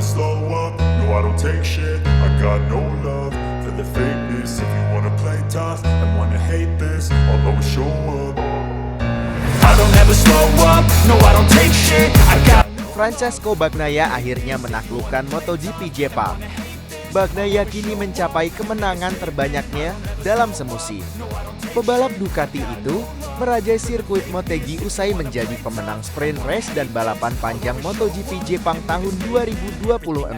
slow up, no I don't take shit. I got no love for the fakeness. If you wanna play tough and wanna hate this, I'll always show up. I don't ever slow up, no I don't take shit. I got Francesco Bagnaia akhirnya menaklukkan MotoGP Jepang. Bagnaia kini mencapai kemenangan terbanyaknya dalam semusim. Pebalap Ducati itu merajai sirkuit Motegi usai menjadi pemenang sprint race dan balapan panjang MotoGP Jepang tahun 2024.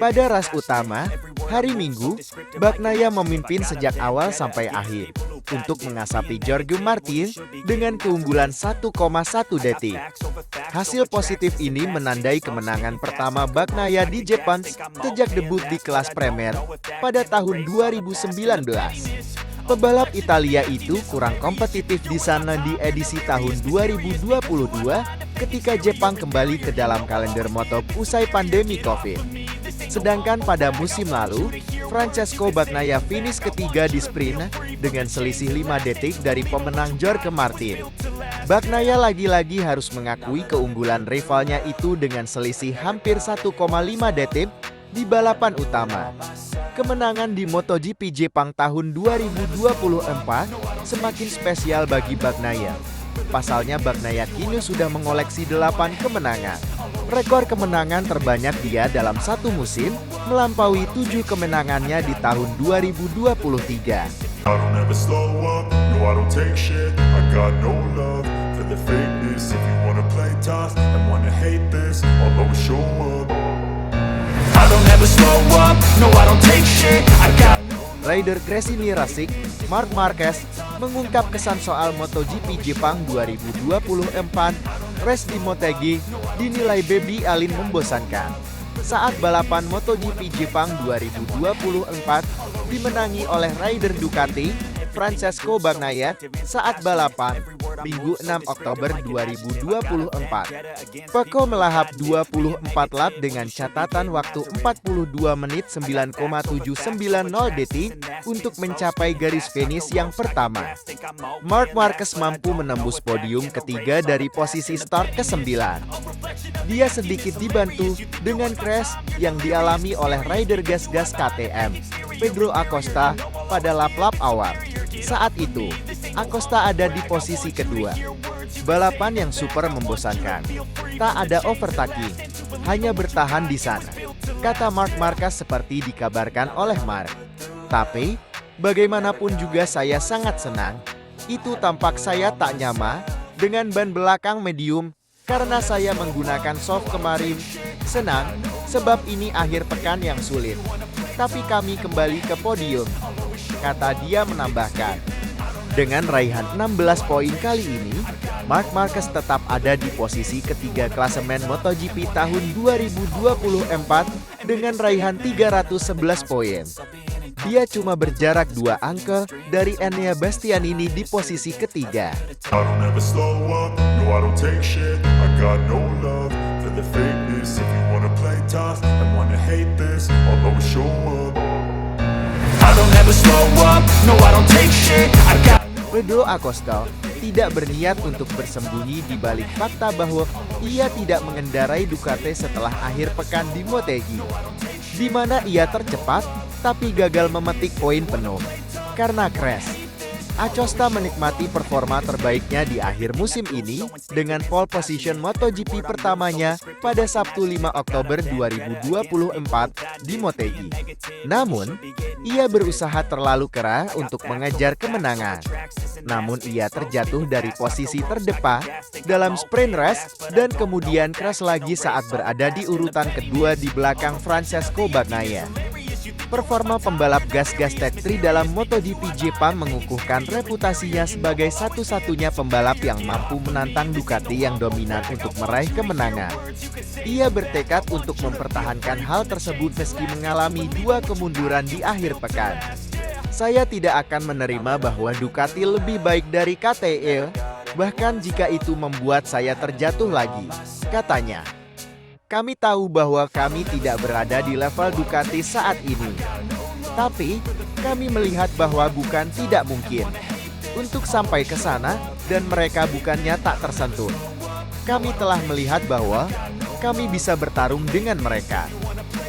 Pada ras utama, hari Minggu, Bagnaia memimpin sejak awal sampai akhir untuk mengasapi Jorge Martin dengan keunggulan 1,1 detik. Hasil positif ini menandai kemenangan pertama Bagnaia di Jepang sejak debut di kelas Premier pada tahun 2019. Pebalap Italia itu kurang kompetitif di sana di edisi tahun 2022 ketika Jepang kembali ke dalam kalender moto usai pandemi Covid. Sedangkan pada musim lalu, Francesco Bagnaia finish ketiga di sprint dengan selisih 5 detik dari pemenang Jorge Martin. Bagnaia lagi-lagi harus mengakui keunggulan rivalnya itu dengan selisih hampir 1,5 detik di balapan utama. Kemenangan di MotoGP Jepang tahun 2024 semakin spesial bagi Bagnaia. Pasalnya Bagnaia kini sudah mengoleksi 8 kemenangan. Rekor kemenangan terbanyak dia dalam satu musim, melampaui 7 kemenangannya di tahun 2023. I don't ever slow up, no I don't take shit. I got no love for the fakeness. If you wanna play tough and wanna hate this, I'll always show up. I don't ever slow up, no I don't take shit. I got Rider Gresini Racing, Marc Marquez, mengungkap kesan soal MotoGP Jepang 2024, race di Motegi dinilai Baby Alin membosankan. Saat balapan MotoGP Jepang 2024 dimenangi oleh rider Ducati, Francesco Bagnaia saat balapan Minggu 6 Oktober 2024. Peko melahap 24 lap dengan catatan waktu 42 menit 9,790 detik untuk mencapai garis finish yang pertama. Marc Marquez mampu menembus podium ketiga dari posisi start ke-9. Dia sedikit dibantu dengan crash yang dialami oleh rider gas-gas KTM, Pedro Acosta, pada lap-lap awal. Saat itu, Acosta ada di posisi kedua. Balapan yang super membosankan. Tak ada overtaking, hanya bertahan di sana, kata Marc Marquez seperti dikabarkan oleh Marc. Tapi, bagaimanapun juga saya sangat senang. Itu tampak saya tak nyaman dengan ban belakang medium karena saya menggunakan soft kemarin. Senang, sebab ini akhir pekan yang sulit. Tapi kami kembali ke podium, kata dia menambahkan. Dengan raihan 16 poin kali ini, Marc Marquez tetap ada di posisi ketiga klasemen MotoGP tahun 2024 dengan raihan 311 poin. Dia cuma berjarak 2 angka dari Enea Bastianini di posisi ketiga. I don't ever slow up, no I don't take shit. I got no love for the fakeness. If you wanna play tough and wanna hate this, I'll always show up. I don't ever slow up, no I don't take shit. I got Pedro Acosta tidak berniat untuk bersembunyi di balik fakta bahwa ia tidak mengendarai Ducati setelah akhir pekan di Motegi, di mana ia tercepat tapi gagal memetik poin penuh karena crash. Acosta menikmati performa terbaiknya di akhir musim ini dengan pole position MotoGP pertamanya pada Sabtu 5 Oktober 2024 di Motegi. Namun, ia berusaha terlalu keras untuk mengejar kemenangan. Namun ia terjatuh dari posisi terdepan dalam sprint race dan kemudian crash lagi saat berada di urutan kedua di belakang Francesco Bagnaia. Performa pembalap gas-gas Tech 3 dalam MotoGP Jepang mengukuhkan reputasinya sebagai satu-satunya pembalap yang mampu menantang Ducati yang dominan untuk meraih kemenangan. Ia bertekad untuk mempertahankan hal tersebut meski mengalami 2 kemunduran di akhir pekan. Saya tidak akan menerima bahwa Ducati lebih baik dari KTM, bahkan jika itu membuat saya terjatuh lagi, katanya. Kami tahu bahwa kami tidak berada di level Ducati saat ini. Tapi, kami melihat bahwa bukan tidak mungkin untuk sampai ke sana dan mereka bukannya tak tersentuh. Kami telah melihat bahwa kami bisa bertarung dengan mereka.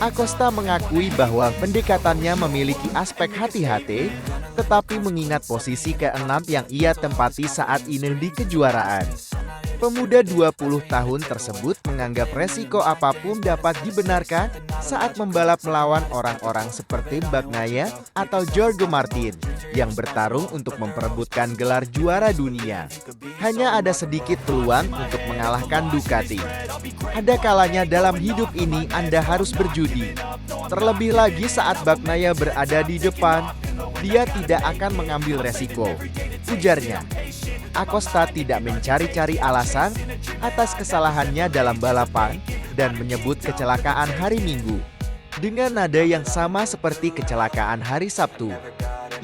Acosta mengakui bahwa pendekatannya memiliki aspek hati-hati, tetapi mengingat posisi ke-6 yang ia tempati saat ini di kejuaraan. Pemuda 20 tahun tersebut menganggap resiko apapun dapat dibenarkan saat membalap melawan orang-orang seperti Bagnaia atau Jorge Martin yang bertarung untuk memperebutkan gelar juara dunia. Hanya ada sedikit peluang untuk mengalahkan Ducati. Ada kalanya dalam hidup ini Anda harus berjudi. Terlebih lagi saat Bagnaia berada di depan, dia tidak akan mengambil resiko, ujarnya. Acosta tidak mencari-cari alasan atas kesalahannya dalam balapan dan menyebut kecelakaan hari Minggu dengan nada yang sama seperti kecelakaan hari Sabtu.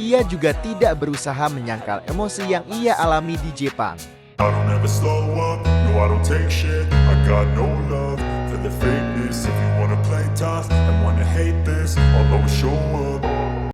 Ia juga tidak berusaha menyangkal emosi yang ia alami di Jepang. I don't ever slow up, no I don't take shit. I got no love for the fakeness. If you wanna play tough and wanna hate this, I'll always show up.